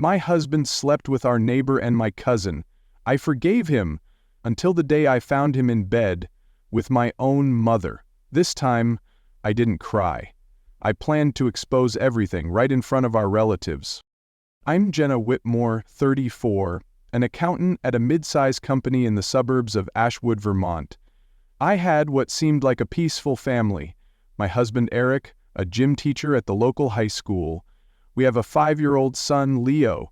My husband slept with our neighbor and my cousin. I forgave him until the day I found him in bed with my own mother. This time, I didn't cry. I planned to expose everything right in front of our relatives. I'm Jenna Whitmore, 34, an accountant at a mid-sized company in the suburbs of Ashwood, Vermont. I had what seemed like a peaceful family. My husband Eric, a gym teacher at the local high school. We have a 5-year-old son, Leo,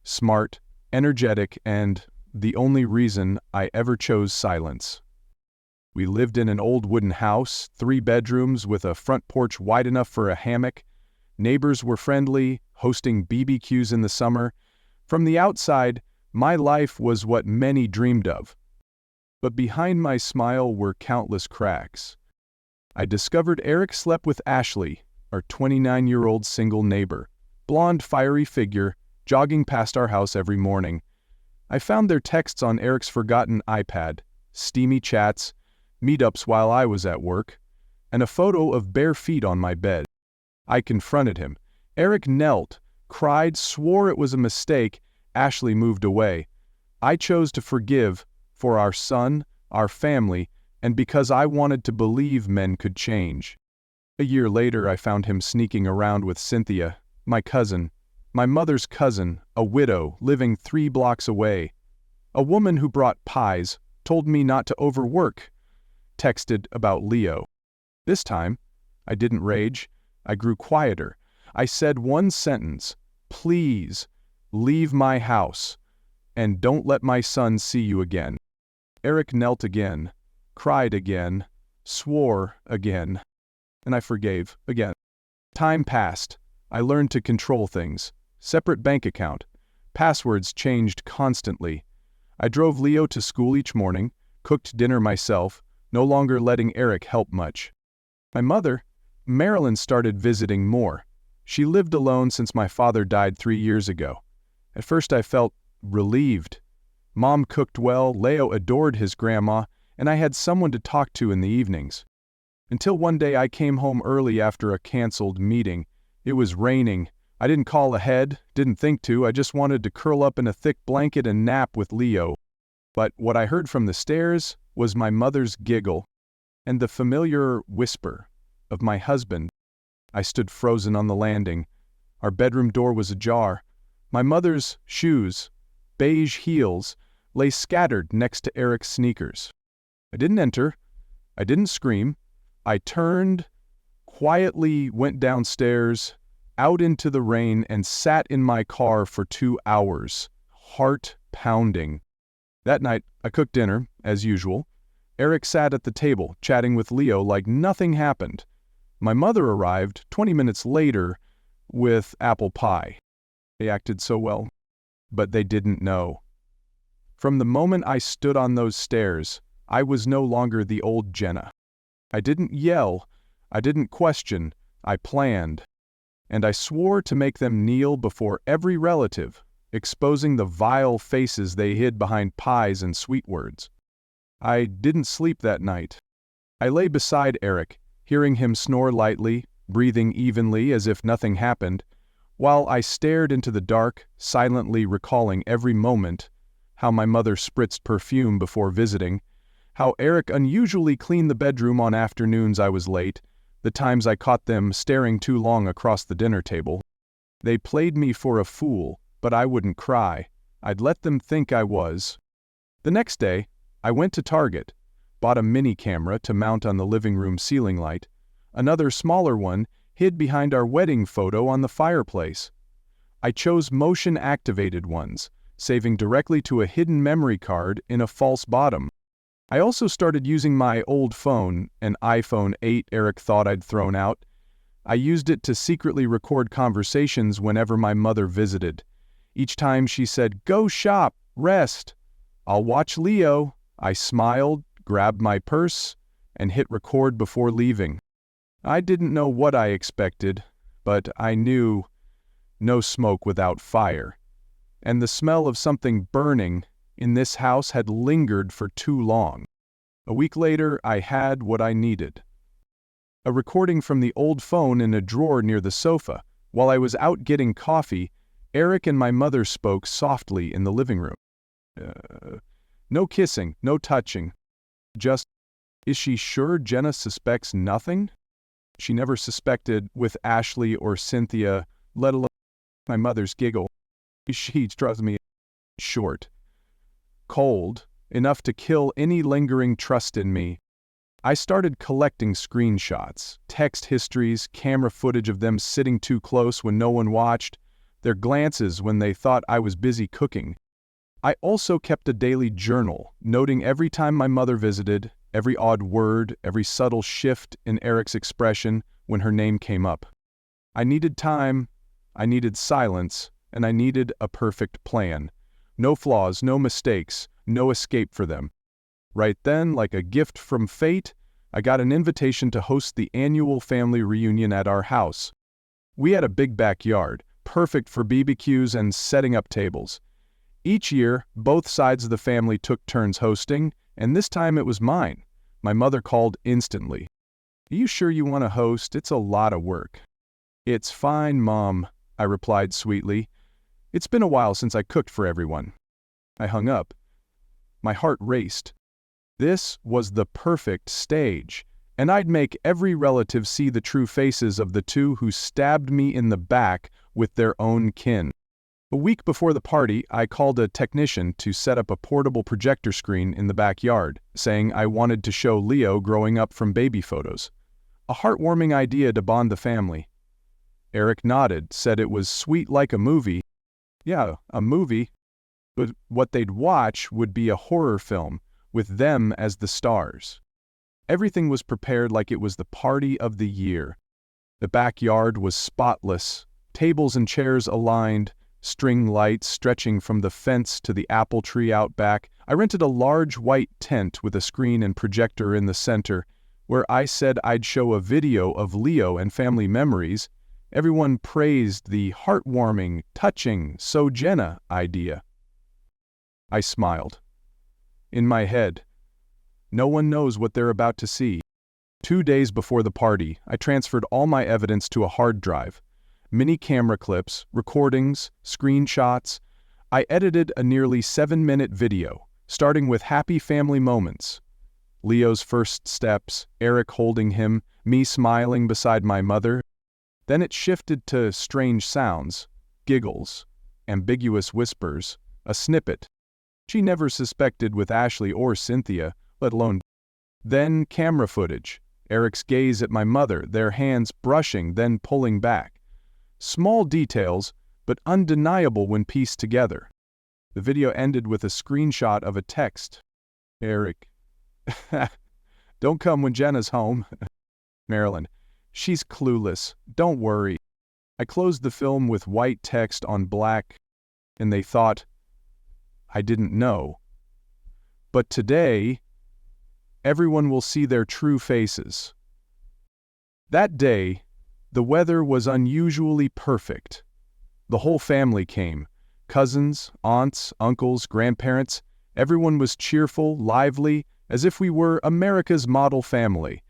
smart, energetic, and the only reason I ever chose silence. We lived in an old wooden house, 3 bedrooms with a front porch wide enough for a hammock. Neighbors were friendly, hosting BBQs in the summer. From the outside, my life was what many dreamed of. But behind my smile were countless cracks. I discovered Eric slept with Ashley, our 29-year-old single neighbor, blonde, fiery figure, jogging past our house every morning. I found their texts on Eric's forgotten iPad, steamy chats, meetups while I was at work, and a photo of bare feet on my bed. I confronted him. Eric knelt, cried, swore it was a mistake. Ashley moved away. I chose to forgive for our son, our family, and because I wanted to believe men could change. A year later, I found him sneaking around with Cynthia, my cousin, my mother's cousin, a widow living 3 blocks away. A woman who brought pies, told me not to overwork, texted about Leo. This time, I didn't rage. I grew quieter. I said one sentence, "Please, leave my house, and don't let my son see you again." Eric knelt again, cried again, swore again, and I forgave again. Time passed. I learned to control things. Separate bank account. Passwords changed constantly. I drove Leo to school each morning, cooked dinner myself, no longer letting Eric help much. My mother, Marilyn, started visiting more. She lived alone since my father died 3 years ago. At first I felt relieved. Mom cooked well, Leo adored his grandma, and I had someone to talk to in the evenings. Until one day I came home early after a canceled meeting. It was raining. I didn't call ahead, didn't think to, I just wanted to curl up in a thick blanket and nap with Leo. But what I heard from the stairs was my mother's giggle and the familiar whisper of my husband. I stood frozen on the landing. Our bedroom door was ajar. My mother's shoes, beige heels, lay scattered next to Eric's sneakers. I didn't enter. I didn't scream. I turned, quietly went downstairs, out into the rain, and sat in my car for 2 hours, heart pounding. That night, I cooked dinner, as usual. Eric sat at the table, chatting with Leo like nothing happened. My mother arrived 20 minutes later with apple pie. They acted so well, but they didn't know. From the moment I stood on those stairs, I was no longer the old Jenna. I didn't yell, I didn't question, I planned. And I swore to make them kneel before every relative, exposing the vile faces they hid behind pies and sweet words. I didn't sleep that night. I lay beside Eric, hearing him snore lightly, breathing evenly as if nothing happened, while I stared into the dark, silently recalling every moment, how my mother spritzed perfume before visiting, how Eric unusually cleaned the bedroom on afternoons I was late, the times I caught them staring too long across the dinner table. They played me for a fool, but I wouldn't cry. I'd let them think I was. The next day, I went to Target, bought a mini camera to mount on the living room ceiling light. Another smaller one hid behind our wedding photo on the fireplace. I chose motion-activated ones, saving directly to a hidden memory card in a false bottom. I also started using my old phone, an iPhone 8 Eric thought I'd thrown out. I used it to secretly record conversations whenever my mother visited. Each time she said, "Go shop, rest. I'll watch Leo." I smiled, grabbed my purse, and hit record before leaving. I didn't know what I expected, but I knew no smoke without fire. And the smell of something burning in this house had lingered for too long. A week later, I had what I needed. A recording from the old phone in a drawer near the sofa. While I was out getting coffee, Eric and my mother spoke softly in the living room. No kissing, no touching. Just, is she sure Jenna suspects nothing? She never suspected with Ashley or Cynthia, let alone my mother's giggle. She struck me short, cold, enough to kill any lingering trust in me. I started collecting screenshots, text histories, camera footage of them sitting too close when no one watched, their glances when they thought I was busy cooking. I also kept a daily journal, noting every time my mother visited, every odd word, every subtle shift in Eric's expression when her name came up. I needed time, I needed silence, and I needed a perfect plan. No flaws, no mistakes, no escape for them. Right then, like a gift from fate, I got an invitation to host the annual family reunion at our house. We had a big backyard, perfect for BBQs and setting up tables. Each year, both sides of the family took turns hosting, and this time it was mine. My mother called instantly. "Are you sure you want to host? It's a lot of work." "It's fine, Mom," I replied sweetly. "It's been a while since I cooked for everyone." I hung up. My heart raced. This was the perfect stage, and I'd make every relative see the true faces of the two who stabbed me in the back with their own kin. A week before the party, I called a technician to set up a portable projector screen in the backyard, saying I wanted to show Leo growing up from baby photos. A heartwarming idea to bond the family. Eric nodded, said it was sweet like a movie. Yeah, a movie. But what they'd watch would be a horror film, with them as the stars. Everything was prepared like it was the party of the year. The backyard was spotless, tables and chairs aligned, string lights stretching from the fence to the apple tree out back. I rented a large white tent with a screen and projector in the center, where I said I'd show a video of Leo and family memories. Everyone praised the heartwarming, touching, so Jenna idea. I smiled. In my head, no one knows what they're about to see. 2 days before the party, I transferred all my evidence to a hard drive. Mini camera clips, recordings, screenshots. I edited a nearly 7-minute video, starting with happy family moments. Leo's first steps, Eric holding him, me smiling beside my mother. Then it shifted to strange sounds, giggles, ambiguous whispers, a snippet. She never suspected with Ashley or Cynthia, let alone. Then camera footage, Eric's gaze at my mother, their hands brushing, then pulling back. Small details, but undeniable when pieced together. The video ended with a screenshot of a text. Eric. Don't come when Jenna's home. Marilyn. She's clueless. Don't worry. I closed the film with white text on black, and they thought I didn't know. But today, everyone will see their true faces. That day, the weather was unusually perfect. The whole family came. Cousins, aunts, uncles, grandparents. Everyone was cheerful, lively, as if we were America's model family.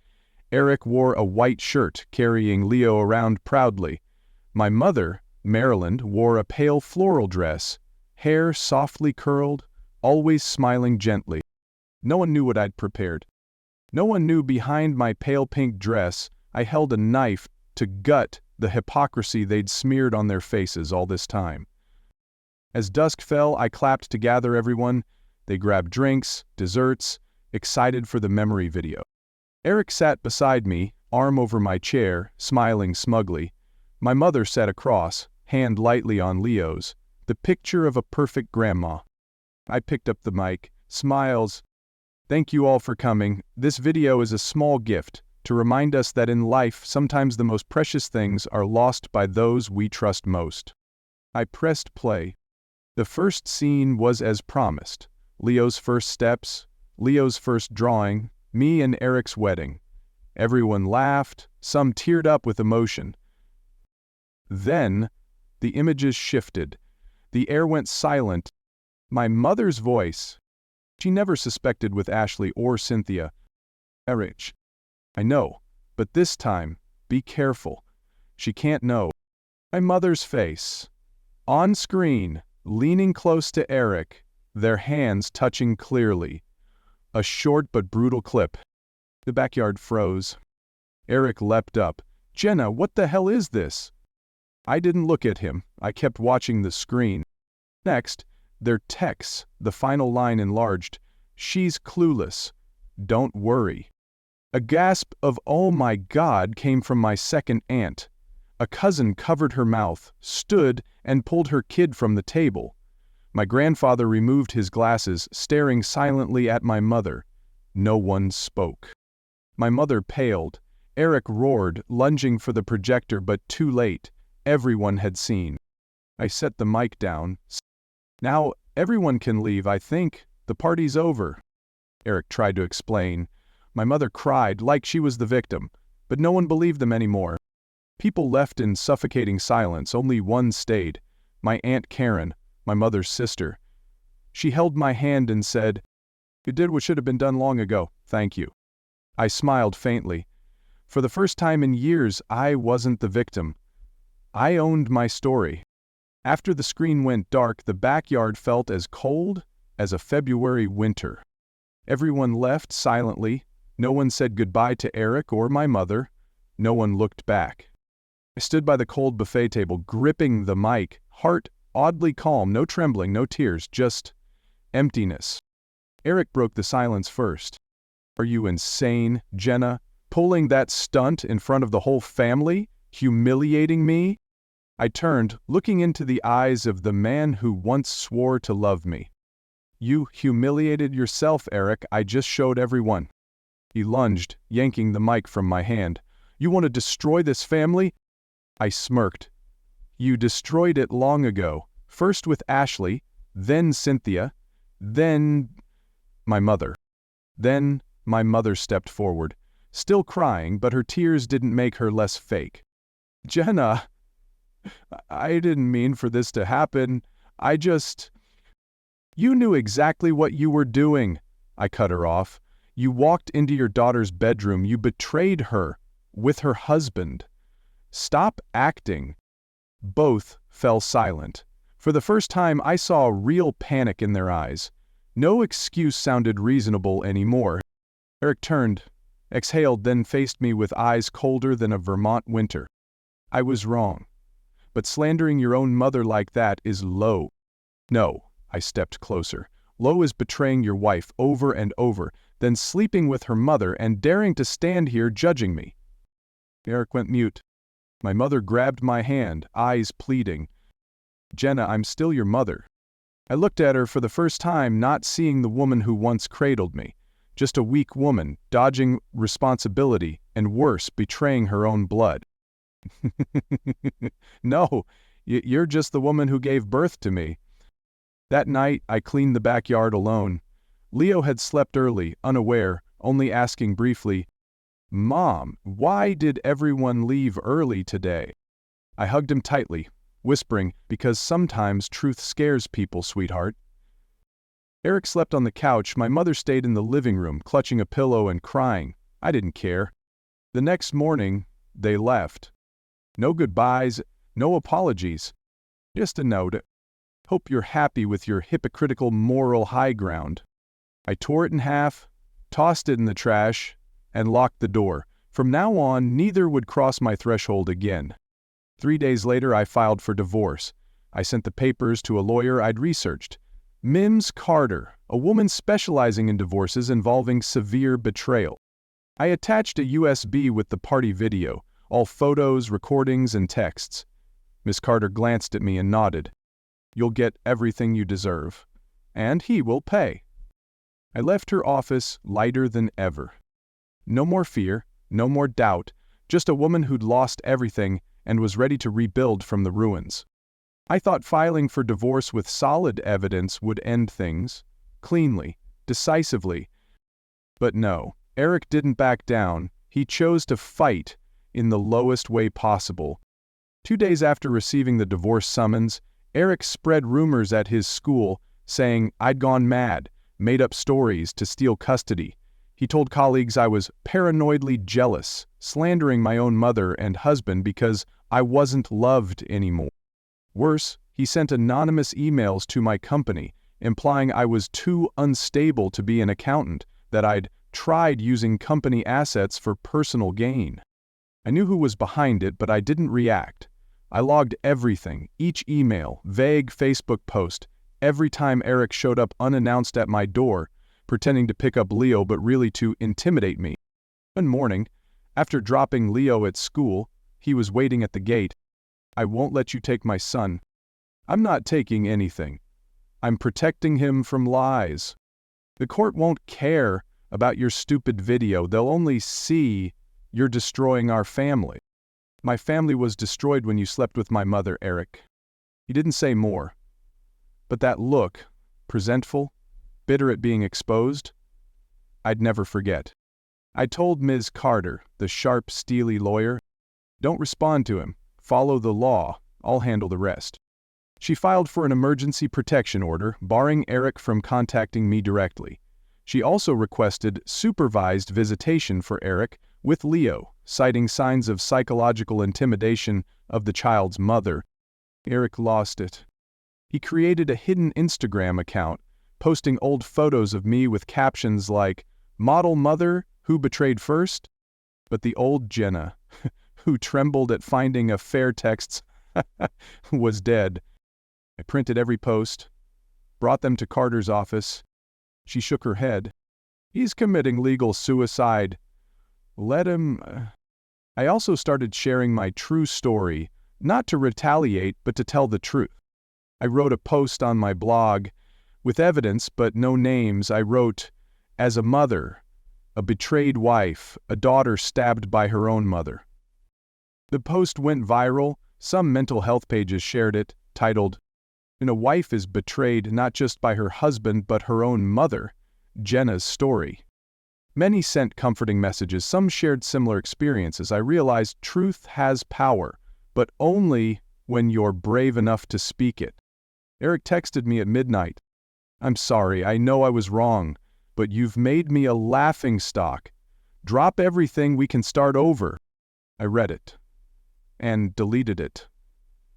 Eric wore a white shirt, carrying Leo around proudly. My mother, Marilyn, wore a pale floral dress, hair softly curled, always smiling gently. No one knew what I'd prepared. No one knew behind my pale pink dress I held a knife to gut the hypocrisy they'd smeared on their faces all this time. As dusk fell, I clapped to gather everyone. They grabbed drinks, desserts, excited for the memory video. Eric sat beside me, arm over my chair, smiling smugly. My mother sat across, hand lightly on Leo's, the picture of a perfect grandma. I picked up the mic, smiles. Thank you all for coming. This video is a small gift to remind us that in life sometimes the most precious things are lost by those we trust most. I pressed play. The first scene was as promised. Leo's first steps, Leo's first drawing, me and Eric's wedding. Everyone laughed, some teared up with emotion. Then, the images shifted. The air went silent. My mother's voice. She never suspected with Ashley or Cynthia. Eric. I know, but this time, be careful. She can't know. My mother's face. On screen, leaning close to Eric, their hands touching clearly. A short but brutal clip. The backyard froze. Eric leapt up. "Jenna, what the hell is this?" I didn't look at him. I kept watching the screen. Next, their texts, the final line enlarged. "She's clueless. Don't worry." A gasp of "oh my God" came from my second aunt. A cousin covered her mouth, stood, and pulled her kid from the table. My grandfather removed his glasses, staring silently at my mother. No one spoke. My mother paled. Eric roared, lunging for the projector, but too late. Everyone had seen. I set the mic down. "Now, everyone can leave, I think. The party's over." Eric tried to explain. My mother cried like she was the victim, but no one believed them anymore. People left in suffocating silence. Only one stayed. My Aunt Karen, my mother's sister. She held my hand and said, "You did what should have been done long ago. Thank you." I smiled faintly. For the first time in years, I wasn't the victim. I owned my story. After the screen went dark, the backyard felt as cold as a February winter. Everyone left silently. No one said goodbye to Eric or my mother. No one looked back. I stood by the cold buffet table, gripping the mic, heart oddly calm, no trembling, no tears, just emptiness. Eric broke the silence first. "Are you insane, Jenna? Pulling that stunt in front of the whole family? Humiliating me?" I turned, looking into the eyes of the man who once swore to love me. "You humiliated yourself, Eric. I just showed everyone." He lunged, yanking the mic from my hand. "You want to destroy this family?" I smirked. "You destroyed it long ago. First with Ashley, then Cynthia, then my mother." Then my mother stepped forward, still crying, but her tears didn't make her less fake. "Jenna, I didn't mean for this to happen. I just—" "You knew exactly what you were doing," I cut her off. "You walked into your daughter's bedroom. You betrayed her with her husband. Stop acting." Both fell silent. For the first time, I saw real panic in their eyes. No excuse sounded reasonable anymore. Eric turned, exhaled, then faced me with eyes colder than a Vermont winter. "I was wrong. But slandering your own mother like that is low." "No," I stepped closer. "Low is betraying your wife over and over, then sleeping with her mother and daring to stand here judging me." Eric went mute. My mother grabbed my hand, eyes pleading. "Jenna, I'm still your mother." I looked at her for the first time, not seeing the woman who once cradled me. Just a weak woman, dodging responsibility, and worse, betraying her own blood. "No, you're just the woman who gave birth to me." That night, I cleaned the backyard alone. Leo had slept early, unaware, only asking briefly, "Mom, why did everyone leave early today?" I hugged him tightly, whispering, "Because sometimes truth scares people, sweetheart." Eric slept on the couch. My mother stayed in the living room, clutching a pillow and crying. I didn't care. The next morning, they left. No goodbyes, no apologies. Just a note. "Hope you're happy with your hypocritical moral high ground." I tore it in half, tossed it in the trash, and locked the door. From now on, neither would cross my threshold again. 3 days later, I filed for divorce. I sent the papers to a lawyer I'd researched. Mims Carter, a woman specializing in divorces involving severe betrayal. I attached a USB with the party video, all photos, recordings, and texts. Miss Carter glanced at me and nodded. "You'll get everything you deserve. And he will pay." I left her office lighter than ever. No more fear, no more doubt, just a woman who'd lost everything and was ready to rebuild from the ruins. I thought filing for divorce with solid evidence would end things, cleanly, decisively. But no, Eric didn't back down. He chose to fight in the lowest way possible. 2 days after receiving the divorce summons, Eric spread rumors at his school, saying I'd gone mad, made up stories to steal custody. He told colleagues I was paranoidly jealous, slandering my own mother and husband because I wasn't loved anymore. Worse, He sent anonymous emails to my company, implying I was too unstable to be an accountant, that I'd tried using company assets for personal gain. I knew who was behind it, but I didn't react. I logged everything, each email, vague Facebook post, every time Eric showed up unannounced at my door, pretending to pick up Leo but really to intimidate me. One morning, after dropping Leo at school, he was waiting at the gate. "I won't let you take my son." "I'm not taking anything. I'm protecting him from lies." "The court won't care about your stupid video. They'll only see you're destroying our family." "My family was destroyed when you slept with my mother, Eric." He didn't say more. But that look, resentful, bitter at being exposed, I'd never forget. I told Ms. Carter, the sharp, steely lawyer, "Don't respond to him. Follow the law. I'll handle the rest." She filed for an emergency protection order, barring Eric from contacting me directly. She also requested supervised visitation for Eric with Leo, citing signs of psychological intimidation of the child's mother. Eric lost it. He created a hidden Instagram account, posting old photos of me with captions like, "Model mother who betrayed first?" But the old Jenna, who trembled at finding affair texts, was dead. I printed every post, brought them to Carter's office. She shook her head. "He's committing legal suicide. Let him..." I also started sharing my true story, not to retaliate, but to tell the truth. I wrote a post on my blog with evidence but no names. I wrote, "As a mother, a betrayed wife, a daughter stabbed by her own mother." The post went viral. Some mental health pages shared it, titled, "A wife is betrayed not just by her husband but her own mother, Jenna's story." Many sent comforting messages. Some shared similar experiences. I realized truth has power, but only when you're brave enough to speak it. Eric texted me at midnight. "I'm sorry, I know I was wrong, but you've made me a laughingstock. Drop everything, we can start over." I read it and deleted it.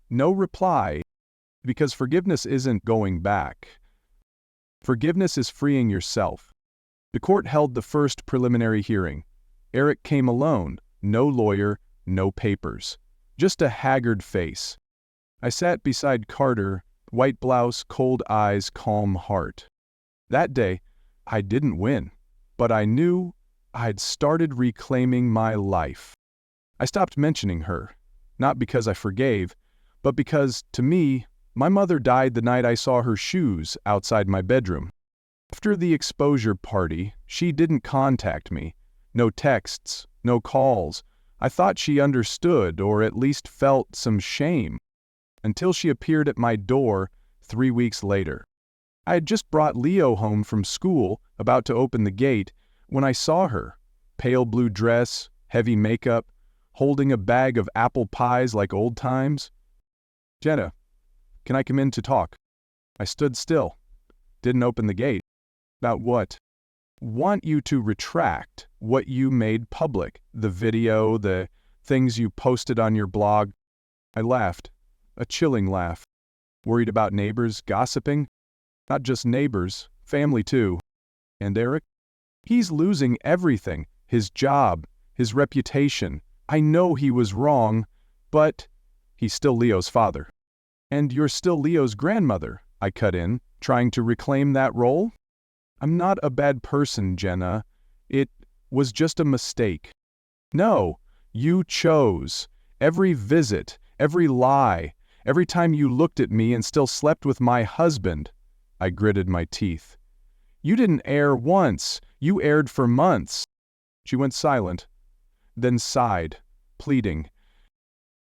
No reply, because forgiveness isn't going back. Forgiveness is freeing yourself. The court held the first preliminary hearing. Eric came alone, no lawyer, no papers, just a haggard face. I sat beside Carter, white blouse, cold eyes, calm heart. That day, I didn't win, but I knew I'd started reclaiming my life. I stopped mentioning her, not because I forgave, but because, to me, my mother died the night I saw her shoes outside my bedroom. After the exposure party, she didn't contact me. No texts, no calls. I thought she understood, or at least felt some shame, until she appeared at my door 3 weeks later. I had just brought Leo home from school, about to open the gate, when I saw her. Pale blue dress, heavy makeup, holding a bag of apple pies like old times. "Jenna, can I come in to talk?" I stood still. Didn't open the gate. "About what?" "Want you to retract what you made public, the video, the things you posted on your blog." I laughed, a chilling laugh. "Worried about neighbors gossiping?" "Not just neighbors, family too." "And Eric?" "He's losing everything, his job, his reputation. I know he was wrong, but he's still Leo's father." "And you're still Leo's grandmother," I cut in, trying to reclaim that role. "I'm not a bad person, Jenna. It was just a mistake." "No, you chose. Every visit, every lie, every time you looked at me and still slept with my husband." I gritted my teeth. "You didn't err once. You erred for months." She went silent, then sighed, pleading.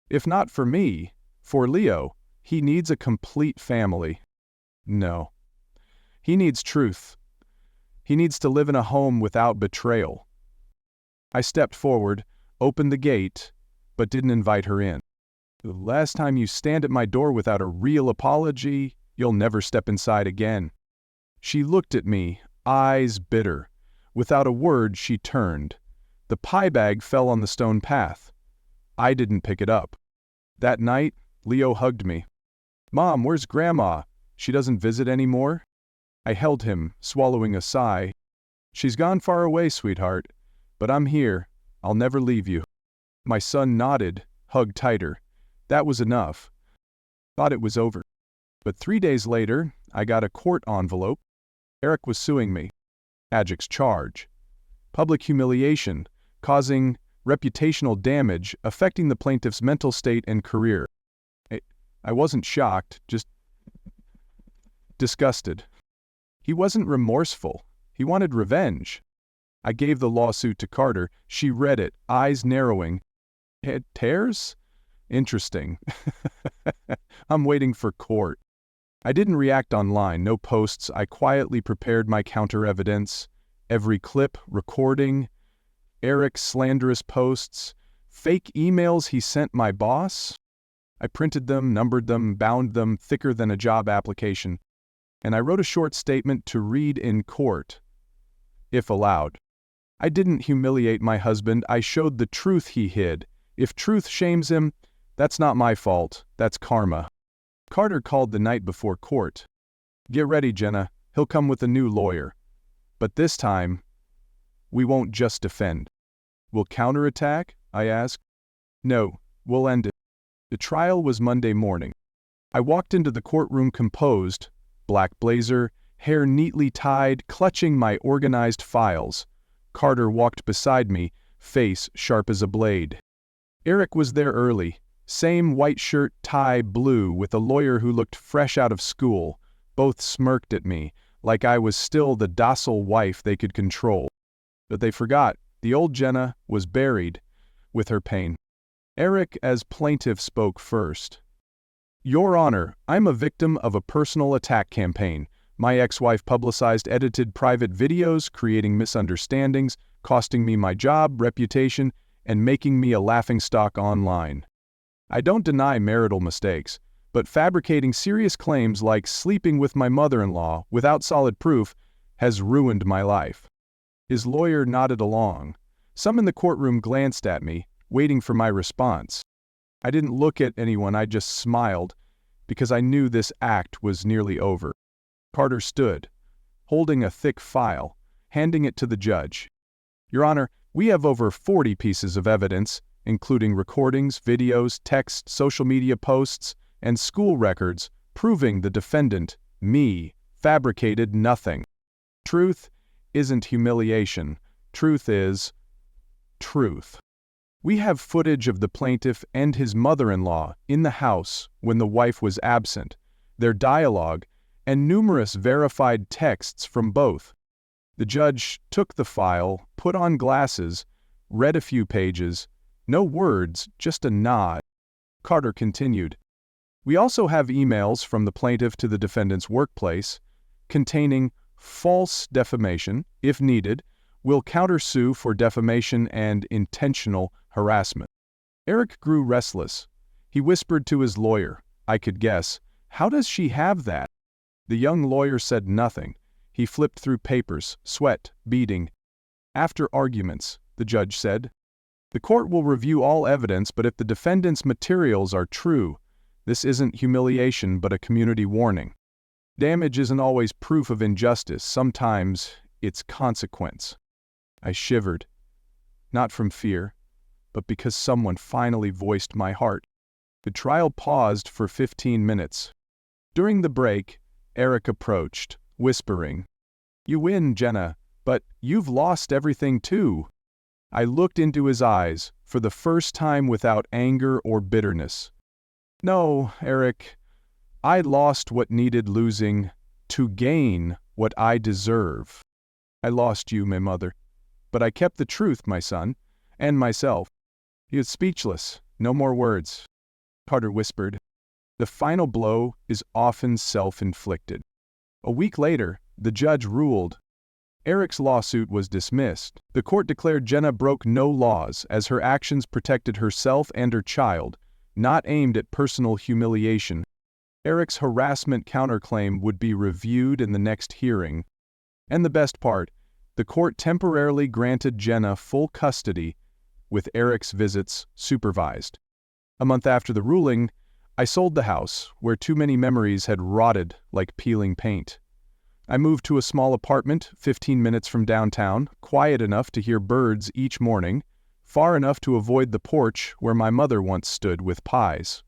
"If not for me, for Leo, he needs a complete family." "No. He needs truth. He needs to live in a home without betrayal." I stepped forward, opened the gate, but didn't invite her in. "The last time you stand at my door without a real apology, you'll never step inside again." She looked at me, eyes bitter. Without a word, she turned. The pie bag fell on the stone path. I didn't pick it up. That night, Leo hugged me. "Mom, where's Grandma? She doesn't visit anymore?" I held him, swallowing a sigh. "She's gone far away, sweetheart. But I'm here. I'll never leave you." My son nodded, hugged tighter. That was enough. Thought it was over. But 3 days later, I got a court envelope. Eric was suing me. Adject's charge. Public humiliation, causing reputational damage, affecting the plaintiff's mental state and career. I wasn't shocked, just disgusted. He wasn't remorseful. He wanted revenge. I gave the lawsuit to Carter. She read it, eyes narrowing. "It tears? Interesting." I'm waiting for court. I didn't react online, no posts. I quietly prepared my counter-evidence. Every clip, recording, Eric's slanderous posts, fake emails he sent my boss. I printed them, numbered them, bound them thicker than a job application. And I wrote a short statement to read in court, if allowed. I didn't humiliate my husband. I showed the truth he hid. If truth shames him, that's not my fault. That's karma. Carter called the night before court. "Get ready, Jenna. He'll come with a new lawyer. But this time, we won't just defend." "We'll counterattack?" I asked. "No, we'll end it." The trial was Monday morning. I walked into the courtroom composed, black blazer, hair neatly tied, clutching my organized files. Carter walked beside me, face sharp as a blade. Eric was there early. Same white shirt, tie, blue, with a lawyer who looked fresh out of school. Both smirked at me, like I was still the docile wife they could control. But they forgot, the old Jenna was buried with her pain. Eric, as plaintiff, spoke first. "Your Honor, I'm a victim of a personal attack campaign. My ex-wife publicized edited private videos, creating misunderstandings, costing me my job, reputation, and making me a laughingstock online. I don't deny marital mistakes, but fabricating serious claims like sleeping with my mother-in-law without solid proof has ruined my life." His lawyer nodded along. Some in the courtroom glanced at me, waiting for my response. I didn't look at anyone, I just smiled, because I knew this act was nearly over. Carter stood, holding a thick file, handing it to the judge. "Your Honor, we have over 40 pieces of evidence, including recordings, videos, text, social media posts, and school records, proving the defendant, me, fabricated nothing. Truth isn't humiliation. Truth is truth. We have footage of the plaintiff and his mother-in-law in the house when the wife was absent, their dialogue, and numerous verified texts from both." The judge took the file, put on glasses, read a few pages. No words, just a nod. Carter continued. "We also have emails from the plaintiff to the defendant's workplace containing false defamation. If needed, we'll countersue for defamation and intentional harassment." Eric grew restless. He whispered to his lawyer. I could guess. "How does she have that?" The young lawyer said nothing. He flipped through papers, sweat beading. "After arguments," the judge said, "the court will review all evidence, but if the defendant's materials are true, this isn't humiliation but a community warning. Damage isn't always proof of injustice. Sometimes it's consequence." I shivered. Not from fear, but because someone finally voiced my heart. The trial paused for 15 minutes. During the break, Eric approached, whispering, "You win, Jenna, but you've lost everything too." I looked into his eyes, for the first time without anger or bitterness. "No, Eric, I lost what needed losing to gain what I deserve. I lost you, my mother, but I kept the truth, my son, and myself." He was speechless, no more words. Carter whispered, "The final blow is often self-inflicted." A week later, the judge ruled. Eric's lawsuit was dismissed. The court declared Jenna broke no laws as her actions protected herself and her child, not aimed at personal humiliation. Eric's harassment counterclaim would be reviewed in the next hearing. And the best part, the court temporarily granted Jenna full custody, with Eric's visits supervised. A month after the ruling, I sold the house, where too many memories had rotted like peeling paint. I moved to a small apartment 15 minutes from downtown, quiet enough to hear birds each morning, far enough to avoid the porch where my mother once stood with pies.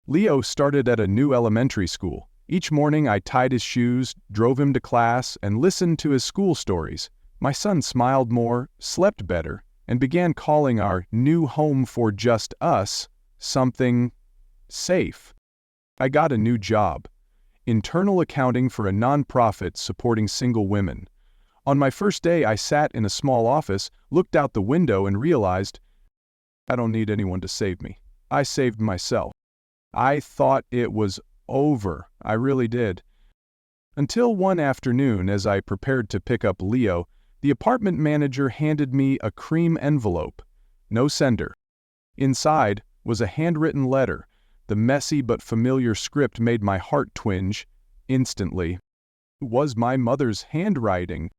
Leo started at a new elementary school. Each morning I tied his shoes, drove him to class, and listened to his school stories. My son smiled more, slept better, and began calling our new home for just us something safe. I got a new job, internal accounting for a nonprofit supporting single women. On my first day, I sat in a small office, looked out the window, and realized I don't need anyone to save me. I saved myself. I thought it was over. I really did. Until one afternoon, as I prepared to pick up Leo, the apartment manager handed me a cream envelope. No sender. Inside was a handwritten letter. The messy but familiar script made my heart twinge instantly. It was my mother's handwriting.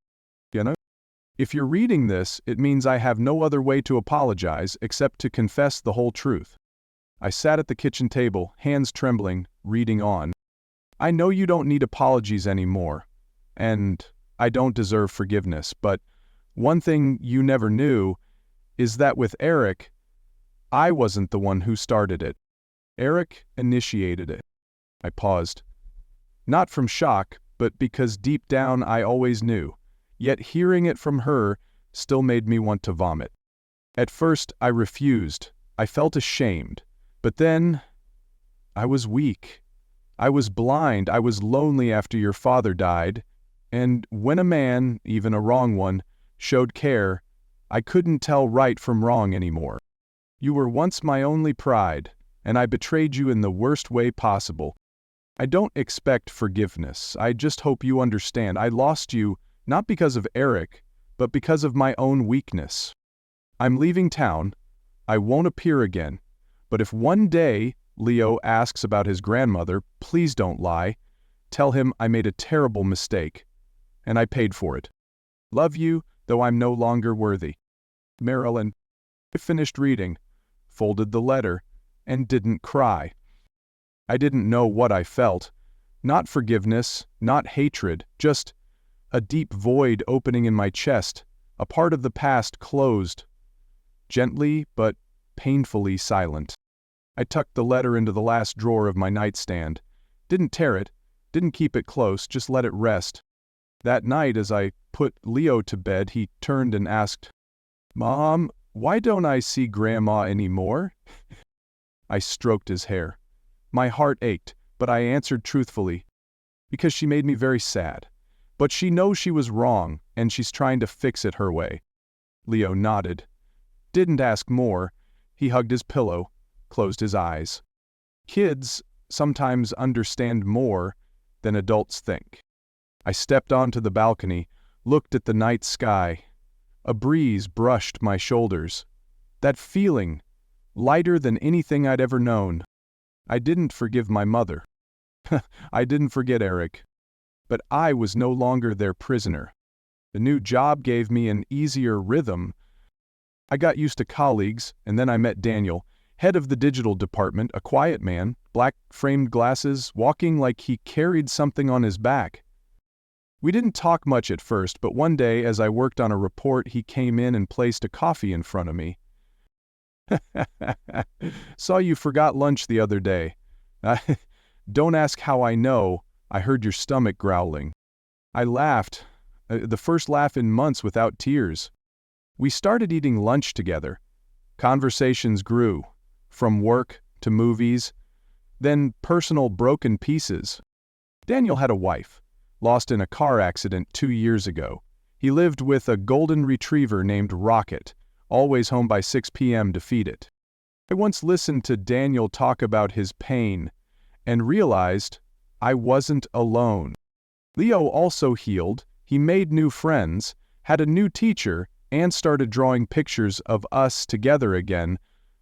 Jenna, if you're reading this, it means I have no other way to apologize except to confess the whole truth. I sat at the kitchen table, hands trembling, reading on. I know you don't need apologies anymore, and I don't deserve forgiveness, but one thing you never knew is that with Eric, I wasn't the one who started it. Eric initiated it. I paused. Not from shock, but because deep down I always knew. Yet hearing it from her still made me want to vomit. At first I refused. I felt ashamed. But then I was weak. I was blind. I was lonely after your father died. And when a man, even a wrong one, showed care, I couldn't tell right from wrong anymore. You were once my only pride, and I betrayed you in the worst way possible. I don't expect forgiveness. I just hope you understand. I lost you not because of Eric, but because of my own weakness. I'm leaving town. I won't appear again. But if one day Leo asks about his grandmother, please don't lie. Tell him I made a terrible mistake, and I paid for it. Love you, though I'm no longer worthy. Marilyn. I finished reading, folded the letter, and didn't cry. I didn't know what I felt. Not forgiveness, not hatred, just a deep void opening in my chest, a part of the past closed. Gently, but painfully silent. I tucked the letter into the last drawer of my nightstand. Didn't tear it, didn't keep it close, just let it rest. That night, as I put Leo to bed, he turned and asked, "Mom, why don't I see Grandma anymore?" I stroked his hair. My heart ached, but I answered truthfully, "Because she made me very sad. But she knows she was wrong, and she's trying to fix it her way." Leo nodded. Didn't ask more. He hugged his pillow, closed his eyes. Kids sometimes understand more than adults think. I stepped onto the balcony, looked at the night sky. A breeze brushed my shoulders. That feeling, lighter than anything I'd ever known. I didn't forgive my mother. I didn't forget Eric. But I was no longer their prisoner. The new job gave me an easier rhythm. I got used to colleagues, and then I met Daniel, head of the digital department, a quiet man, black-framed glasses, walking like he carried something on his back. We didn't talk much at first, but one day, as I worked on a report, he came in and placed a coffee in front of me. "Saw you forgot lunch the other day." "Don't ask how I know. I heard your stomach growling." I laughed, the first laugh in months without tears. We started eating lunch together. Conversations grew, from work to movies, then personal broken pieces. Daniel had a wife, lost in a car accident 2 years ago. He lived with a golden retriever named Rocket, always home by 6 p.m. to feed it. I once listened to Daniel talk about his pain and realized I wasn't alone. Leo also healed. He made new friends, had a new teacher, and started drawing pictures of us together again,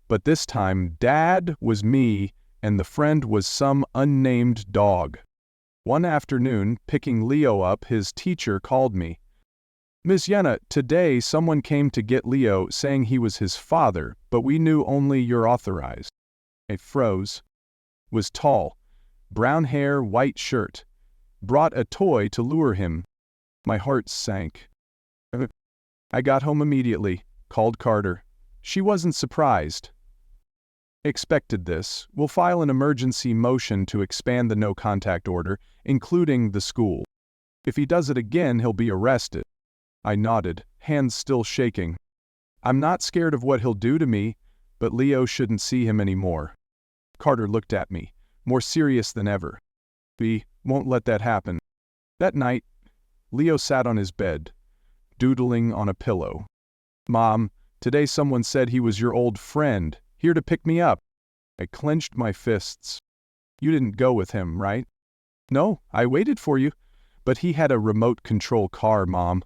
but this time Dad was me and the friend was some unnamed dog. One afternoon, picking Leo up, his teacher called me. "Miss Jenna, today someone came to get Leo saying he was his father, but we knew only you're authorized." I froze. Was tall, brown hair, white shirt. Brought a toy to lure him. My heart sank. I got home immediately, called Carter. She wasn't surprised. Expected this. We'll file an emergency motion to expand the no-contact order, including the school. If he does it again, he'll be arrested. I nodded, hands still shaking. I'm not scared of what he'll do to me, but Leo shouldn't see him anymore. Carter looked at me, more serious than ever. We won't let that happen. That night, Leo sat on his bed, doodling on a pillow. Mom, today someone said he was your old friend, here to pick me up. I clenched my fists. You didn't go with him, right? No, I waited for you. But he had a remote control car, Mom.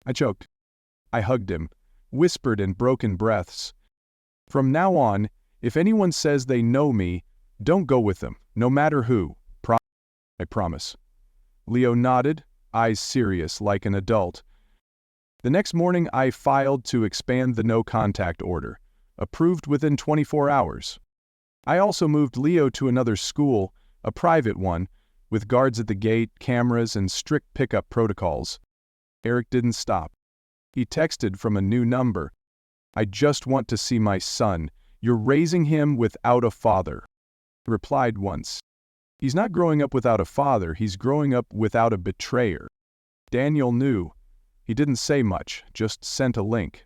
I choked. I hugged him, whispered in broken breaths. From now on, if anyone says they know me, don't go with them, no matter who. I promise. Leo nodded, eyes serious like an adult. The next morning I filed to expand the no-contact order, approved within 24 hours. I also moved Leo to another school, a private one, with guards at the gate, cameras, and strict pickup protocols. Eric didn't stop. He texted from a new number. I just want to see my son. You're raising him without a father. He replied once. He's not growing up without a father, he's growing up without a betrayer. Daniel knew. He didn't say much, just sent a link.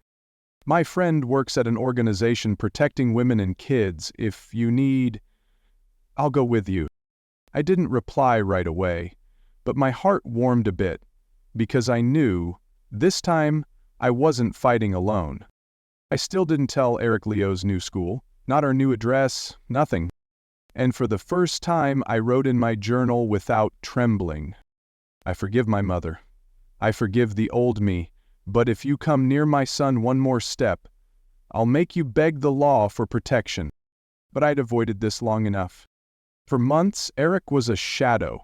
My friend works at an organization protecting women and kids. If you need, I'll go with you. I didn't reply right away, but my heart warmed a bit, because I knew, this time, I wasn't fighting alone. I still didn't tell Eric Leo's new school, not our new address, nothing. And for the first time, I wrote in my journal without trembling. I forgive my mother. I forgive the old me, but if you come near my son one more step, I'll make you beg the law for protection. But I'd avoided this long enough. For months, Eric was a shadow.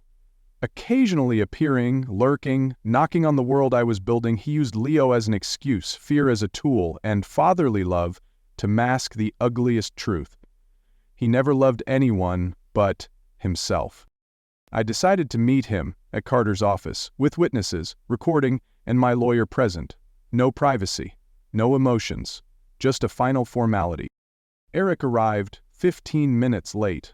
Occasionally appearing, lurking, knocking on the world I was building, he used Leo as an excuse, fear as a tool, and fatherly love to mask the ugliest truth. He never loved anyone but himself. I decided to meet him at Carter's office, with witnesses, recording, and my lawyer present. No privacy, no emotions, just a final formality. Eric arrived 15 minutes late.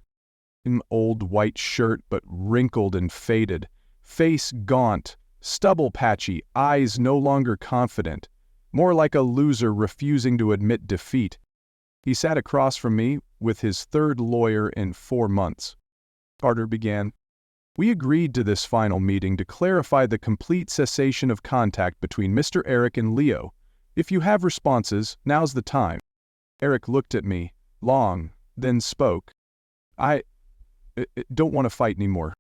An old white shirt but wrinkled and faded, face gaunt, stubble patchy, eyes no longer confident, more like a loser refusing to admit defeat. He sat across from me with his third lawyer in 4 months. Carter began. We agreed to this final meeting to clarify the complete cessation of contact between Mr. Eric and Leo. If you have responses, now's the time. Eric looked at me, long, then spoke. I don't want to fight anymore.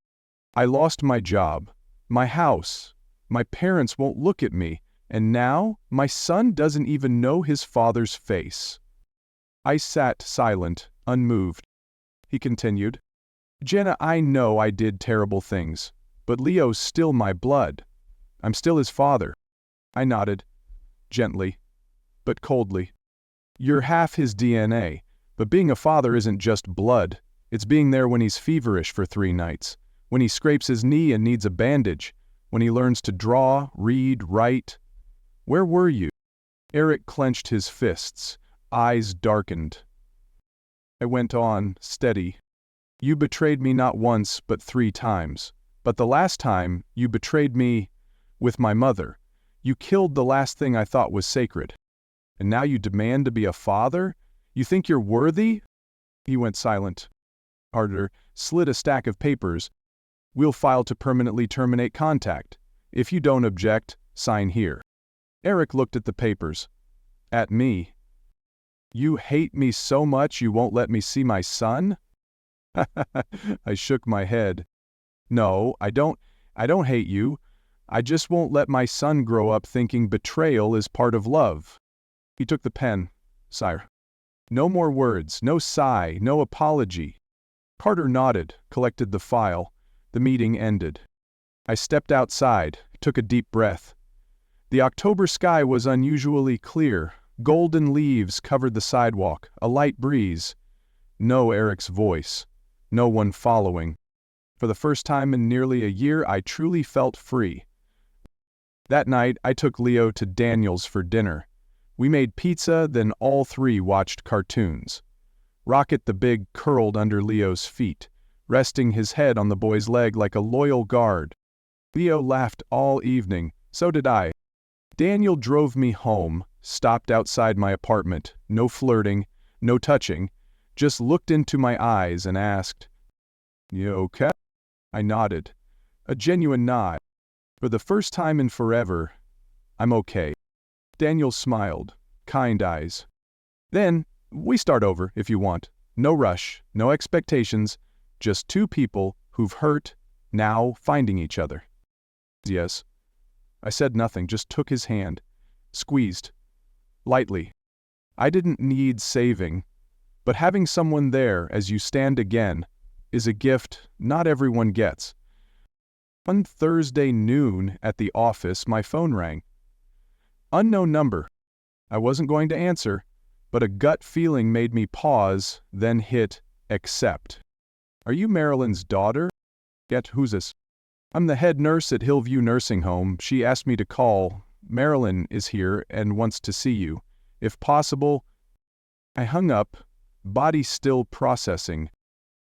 I lost my job, my house, my parents won't look at me, and now my son doesn't even know his father's face. I sat silent, unmoved. He continued, Jenna, I know I did terrible things, but Leo's still my blood. I'm still his father. I nodded, gently, but coldly. You're half his DNA, but being a father isn't just blood. It's being there when he's feverish for 3 nights, when he scrapes his knee and needs a bandage, when he learns to draw, read, write. Where were you? Eric clenched his fists, eyes darkened. I went on, steady. You betrayed me not once, but 3 times. But the last time, you betrayed me with my mother. You killed the last thing I thought was sacred. And now you demand to be a father? You think you're worthy? He went silent. Carter slid a stack of papers. We'll file to permanently terminate contact. If you don't object, sign here. Eric looked at the papers. At me. You hate me so much you won't let me see my son? I shook my head. No, I don't hate you. I just won't let my son grow up thinking betrayal is part of love. He took the pen. Sire. No more words, no sigh, no apology. Carter nodded, collected the file. The meeting ended. I stepped outside, took a deep breath. The October sky was unusually clear. Golden leaves covered the sidewalk, a light breeze. No Eric's voice. no one following. For the first time in nearly a year, I truly felt free. That night, I took Leo to Daniel's for dinner. We made pizza, then all three watched cartoons. Rocket the Big curled under Leo's feet, resting his head on the boy's leg like a loyal guard. Leo laughed all evening, so did I. Daniel drove me home, stopped outside my apartment, no flirting, no touching, just looked into my eyes and asked, "You okay?" I nodded, a genuine nod. For the first time in forever, "I'm okay." Daniel smiled, kind eyes. "Then, we start over if you want. No rush, no expectations, just two people who've hurt, now finding each other." "Yes." I said nothing, just took his hand, squeezed, lightly. I didn't need saving, but having someone there as you stand again is a gift not everyone gets. One Thursday noon at the office, my phone rang. Unknown number. I wasn't going to answer, but a gut feeling made me pause, then hit accept. "Are you Marilyn's daughter?" "Yet, who's this?" "I'm the head nurse at Hillview Nursing Home. She asked me to call. Marilyn is here and wants to see you. If possible." I hung up, body still processing.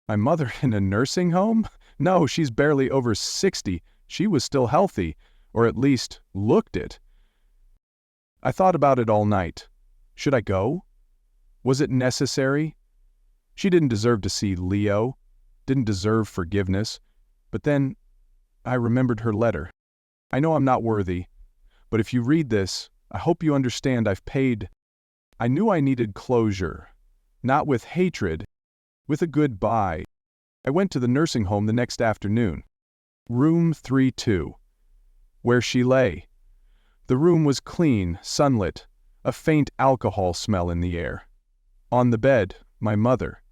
My mother in a nursing home? No, she's barely over 60. She was still healthy, or at least looked it. I thought about it all night. Should I go? Was it necessary? She didn't deserve to see Leo, didn't deserve forgiveness. But then I remembered her letter. "I know I'm not worthy, but if you read this, I hope you understand I've paid." I knew I needed closure, not with hatred, with a goodbye. I went to the nursing home the next afternoon. Room 32, where she lay. The room was clean, sunlit, a faint alcohol smell in the air. On the bed, my mother,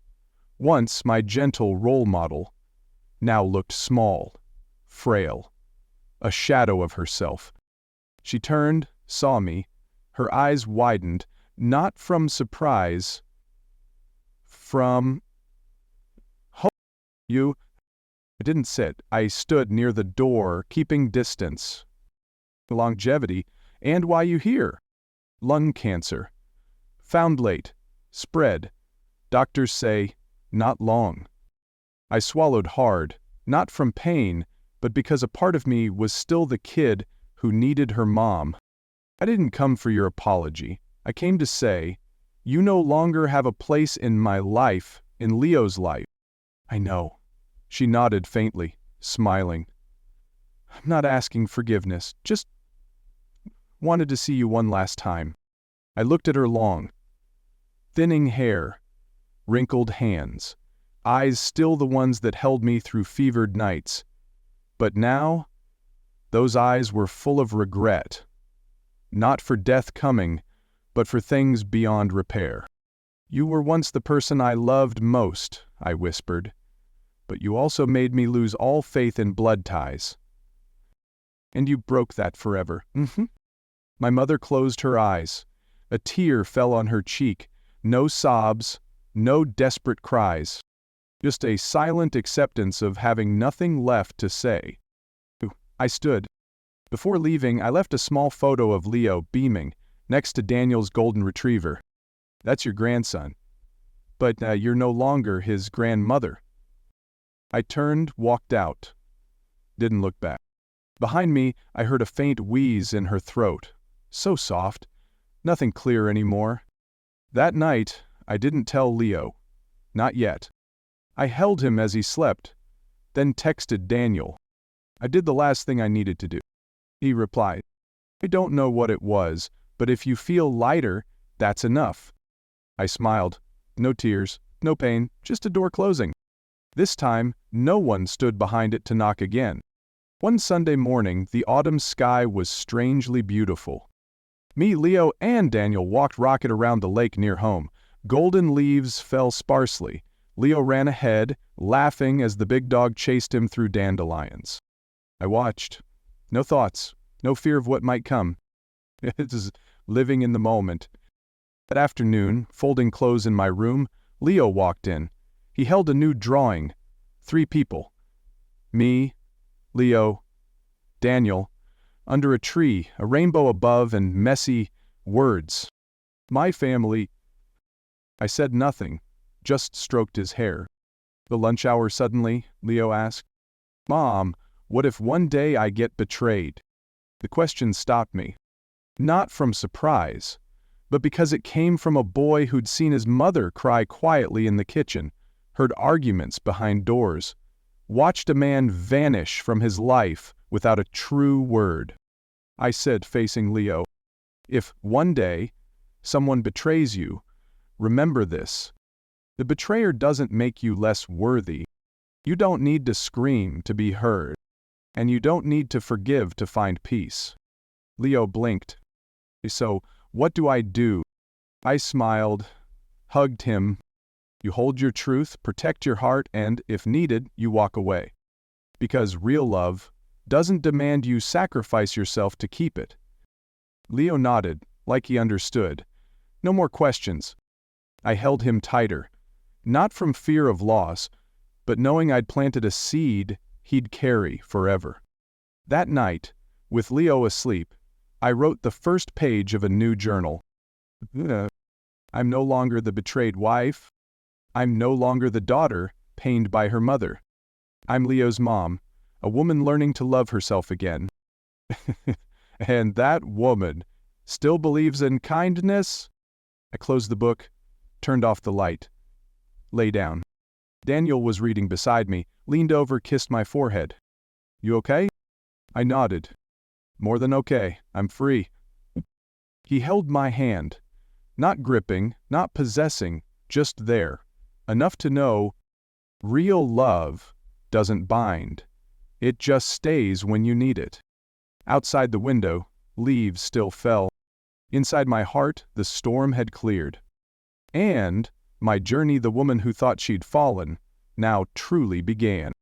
once my gentle role model, now looked small, frail, a shadow of herself. She turned, saw me, her eyes widened, not from surprise, from hope. "You?" I didn't sit. I stood near the door, keeping distance. "Longevity, and why you here?" "Lung cancer. Found late. Spread. Doctors say, not long." I swallowed hard, not from pain, but because a part of me was still the kid who needed her mom. "I didn't come for your apology. I came to say, you no longer have a place in my life, in Leo's life." "I know." She nodded faintly, smiling. "I'm not asking forgiveness, just wanted to see you one last time." I looked at her long. Thinning hair, wrinkled hands, eyes still the ones that held me through fevered nights. But now, those eyes were full of regret. Not for death coming, but for things beyond repair. "You were once the person I loved most," I whispered, "but you also made me lose all faith in blood ties. And you broke that forever." My mother closed her eyes. A tear fell on her cheek. No sobs, no desperate cries. Just a silent acceptance of having nothing left to say. I stood. Before leaving, I left a small photo of Leo beaming, next to Daniel's golden retriever. "That's your grandson. But you're no longer his grandmother." I turned, walked out. Didn't look back. Behind me, I heard a faint wheeze in her throat. So soft. Nothing clear anymore. That night, I didn't tell Leo. Not yet. I held him as he slept, then texted Daniel. I did the last thing I needed to do. He replied, "I don't know what it was, but if you feel lighter, that's enough." I smiled. No tears, no pain, just a door closing. This time, no one stood behind it to knock again. One Sunday morning, the autumn sky was strangely beautiful. Me, Leo, and Daniel walked Rocket around the lake near home. Golden leaves fell sparsely. Leo ran ahead, laughing as the big dog chased him through dandelions. I watched. No thoughts, no fear of what might come. It was living in the moment. That afternoon, folding clothes in my room, Leo walked in. He held a new drawing. 3 people. Me, Leo, Daniel, under a tree, a rainbow above, and messy words. My family. I said nothing, just stroked his hair. The lunch hour suddenly, Leo asked. Mom, what if one day I get betrayed? The question stopped me. Not from surprise, but because it came from a boy who'd seen his mother cry quietly in the kitchen, heard arguments behind doors, watched a man vanish from his life without a true word. I said, facing Leo, if one day someone betrays you, remember this. The betrayer doesn't make you less worthy. You don't need to scream to be heard, and you don't need to forgive to find peace. Leo blinked. So, what do I do? I smiled, hugged him. You hold your truth, protect your heart, and, if needed, you walk away. Because real love doesn't demand you sacrifice yourself to keep it. Leo nodded, like he understood. No more questions. I held him tighter, not from fear of loss, but knowing I'd planted a seed he'd carry forever. That night, with Leo asleep, I wrote the first page of a new journal. I'm no longer the betrayed wife. I'm no longer the daughter pained by her mother. I'm Leo's mom, a woman learning to love herself again. And that woman still believes in kindness? I closed the book, turned off the light, lay down. Daniel was reading beside me, leaned over, kissed my forehead. You okay? I nodded. More than okay, I'm free. He held my hand, not gripping, not possessing, just there, enough to know real love doesn't bind. It just stays when you need it. Outside the window, leaves still fell. Inside my heart, the storm had cleared. And my journey, the woman who thought she'd fallen, now truly began.